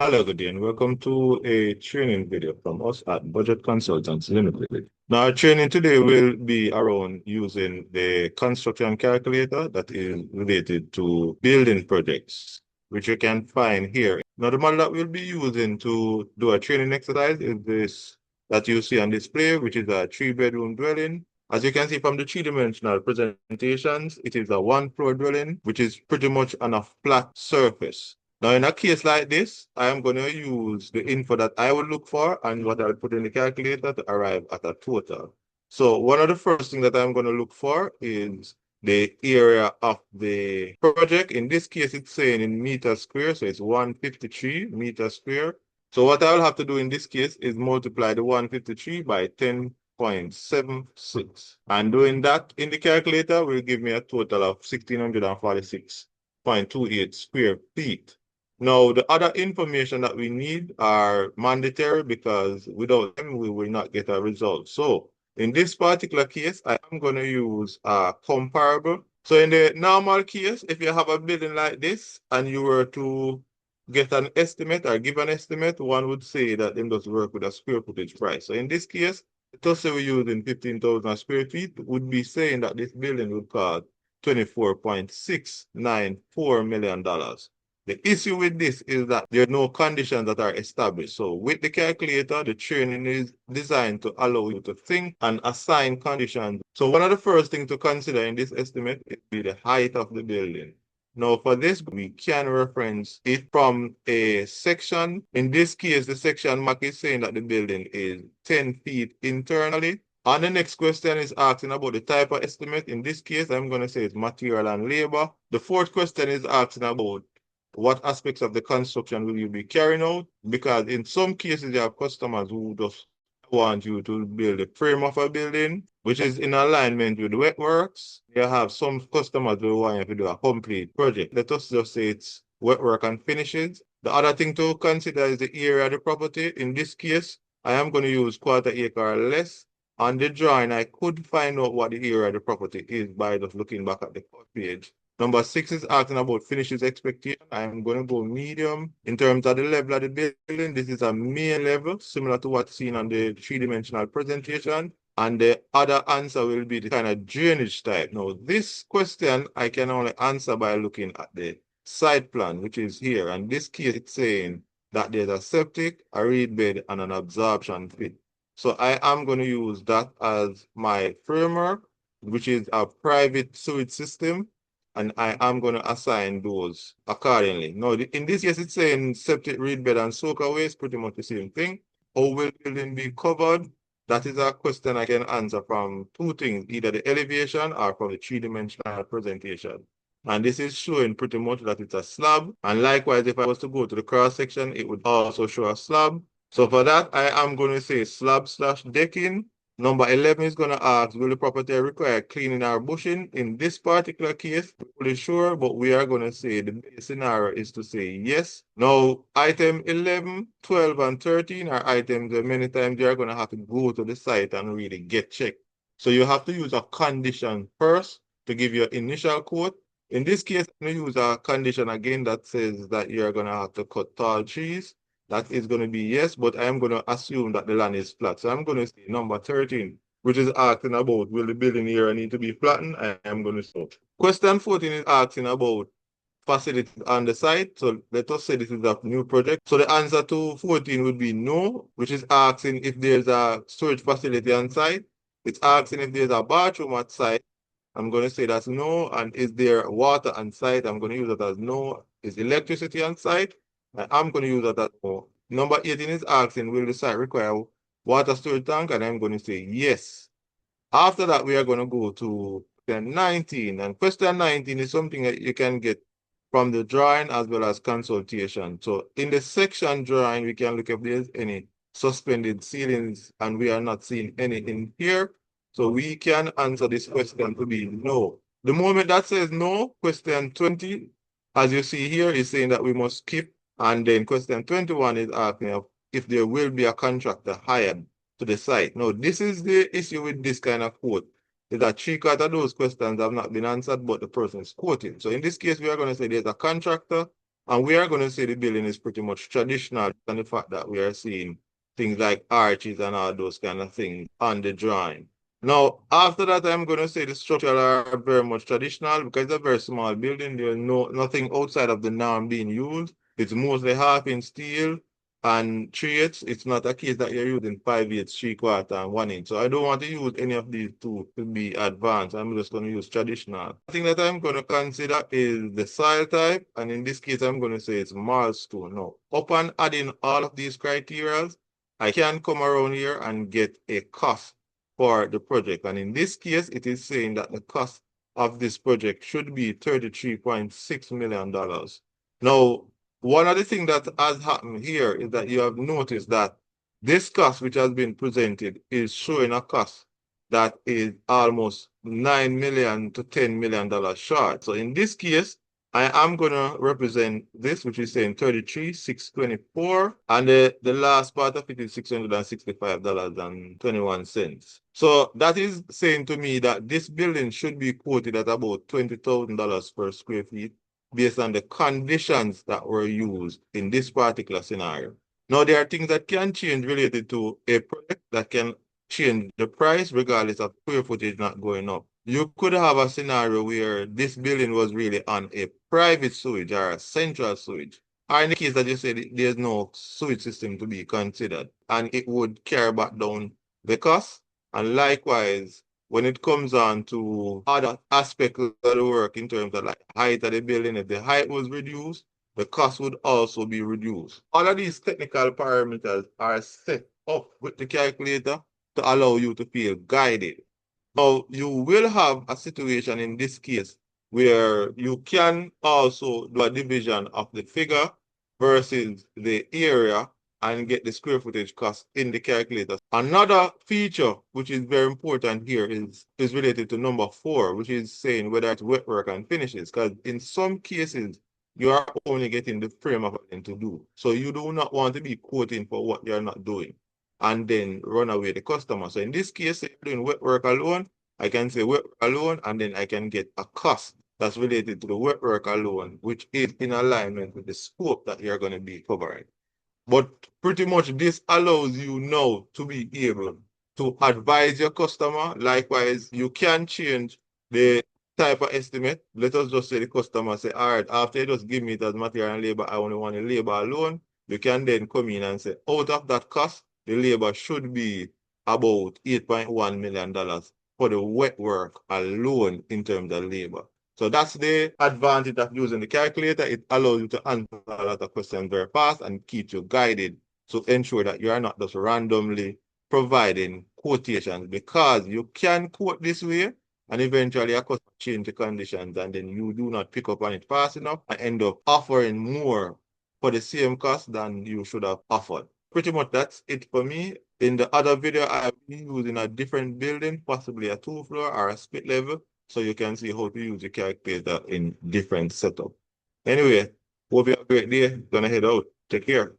Hello, good day, and welcome to a training video from us at Budget Consultants Limited. Now, our training today will be around using the construction calculator that is related to building projects, which you can find here. Now, the model that we'll be using to do a training exercise is this that you see on display, which is a 3-bedroom dwelling. As you can see from the three-dimensional presentations, it is a one-floor dwelling, which is pretty much on a flat surface. Now, in a case like this, I am going to use the info that I would look for and what I'll put in the calculator to arrive at a total. So one of the first things that I'm going to look for is the area of the project. In this case, it's saying in meters square, so it's 153 meters square. So what I'll have to do in this case is multiply the 153 by 10.76. And doing that in the calculator will give me a total of 1,646.28 square feet. Now, the other information that we need are mandatory because without them, we will not get a result. So in this particular case, I am going to use a comparable. So in the normal case, if you have a building like this and you were to get an estimate or give an estimate, one would say that them does work with a square footage price. So in this case, just say we're using 15,000 square feet, would be saying that this building would cost $24.694 million. The issue with this is that there are no conditions that are established. So with the calculator, the training is designed to allow you to think and assign conditions. So one of the first things to consider in this estimate is the height of the building. Now for this, we can reference it from a section. In this case, the section mark is saying that the building is 10 feet internally. And the next question is asking about the type of estimate. In this case, I'm going to say it's material and labor. The fourth question is asking about what aspects of the construction will you be carrying out? Because in some cases, you have customers who just want you to build the frame of a building, which is in alignment with the wet works. You have some customers who want you to do a complete project. Let us just say it's wet work and finishes. The other thing to consider is the area of the property. In this case, I am going to use quarter acre or less. On the drawing, I could find out what the area of the property is by just looking back at the page. Number 6 is asking about finishes expectation. I'm going to go medium. In terms of the level of the building, this is a main level, similar to what's seen on the three-dimensional presentation. And the other answer will be the kind of drainage type. Now, this question I can only answer by looking at the site plan, which is here. And this case, it's saying that there's a septic, a reed bed, and an absorption pit. So I am going to use that as my framework, which is a private sewage system. And I am going to assign those accordingly. Now, in this case, it's saying septic, reed bed, and soaker waste, pretty much the same thing. How will building be covered? That is a question I can answer from two things, either the elevation or from the three-dimensional presentation. And this is showing pretty much that it's a slab. And likewise, if I was to go to the cross section, it would also show a slab. So for that, I am going to say slab / decking. Number 11 is going to ask, will the property require cleaning or bushing? In this particular case, we're pretty sure, but we are going to say the base scenario is to say yes. Now, item 11, 12, and 13 are items that many times you are going to have to go to the site and really get checked. So you have to use a condition first to give your initial quote. In this case, I'm going to use a condition again that says that you're going to have to cut tall trees. That is going to be yes, but I am going to assume that the land is flat. So I'm going to say number 13, which is asking about will the building area need to be flattened? I am going to say. Question 14 is asking about facilities on the site. So let us say this is a new project. So the answer to 14 would be no, which is asking if there's a storage facility on site. It's asking if there's a bathroom at site. I'm going to say that's no. And is there water on site? I'm going to use that as no. Is electricity on site? I'm going to use that as no. Number 18 is asking, will the site require water storage tank? And I'm going to say yes. After that, we are going to go to question 19. And question 19 is something that you can get from the drawing as well as consultation. So in the section drawing, we can look if there's any suspended ceilings, and we are not seeing any in here. So we can answer this question to be no. The moment that says no, question 20, as you see here, is saying that we must skip. And then question 21 is asking if there will be a contractor hired to the site. Now, this is the issue with this kind of quote, is that 3/4 of those questions have not been answered, but the person is quoting. So in this case, we are going to say there's a contractor And we are going to say the building is pretty much traditional, and the fact that we are seeing things like arches and all those kind of things on the drawing. Now, after that, I'm going to say the structure are very much traditional because it's a very small building. There's nothing outside of the norm being used. It's mostly half in steel and 3/8. It's not a case that you're using 5/8, 3/4, and 1 inch. So I don't want to use any of these two to be advanced. I'm just going to use traditional. The thing that I'm going to consider is the soil type. And in this case, I'm going to say it's marlstone. Now, upon adding all of these criteria, I can come around here and get a cost for the project. And in this case, it is saying that the cost of this project should be $33.6 million. Now, one of the things that has happened here is that you have noticed that this cost which has been presented is showing a cost that is almost $9 million to $10 million short. So in this case, I am going to represent this, which is saying 33,624, and the last part of it is $665.21. So that is saying to me that this building should be quoted at about $20,000 per square feet based on the conditions that were used in this particular scenario. Now, there are things that can change related to a project that can change the price regardless of square footage not going up. You could have a scenario where this building was really on a private sewage or a central sewage. Or in the case that you said there's no sewage system to be considered, and it would carry back down the cost. And likewise, when it comes on to other aspects of the work in terms of like height of the building, if the height was reduced, the cost would also be reduced. All of these technical parameters are set up with the calculator to allow you to feel guided. Now, you will have a situation in this case where you can also do a division of the figure versus the area and get the square footage cost in the calculator. Another feature which is very important here is related to number 4, which is saying whether it's wet work and finishes, because in some cases, you are only getting the frame of it to do. So you do not want to be quoting for what you're not doing and then run away the customer. So in this case, if you're doing wet work alone, I can say wet work alone, and then I can get a cost that's related to the wet work alone, which is in alignment with the scope that you're going to be covering. But pretty much this allows you now to be able to advise your customer. Likewise, you can change the type of estimate. Let us just say the customer say, all right, after you just give me that material and labor, I only want the labor alone. You can then come in and say, out of that cost, the labor should be about $8.1 million for the wet work alone in terms of labor. So that's the advantage of using the calculator. It allows you to answer a lot of questions very fast and keep you guided to ensure that you are not just randomly providing quotations, because you can quote this way and eventually a customer change the conditions and then you do not pick up on it fast enough and end up offering more for the same cost than you should have offered. Pretty much that's it for me. In the other video, I'll be using a different building, possibly a 2-floor or a split level, so you can see how to use the calculator in different setup. Anyway, hope you have a great day. Gonna head out. Take care.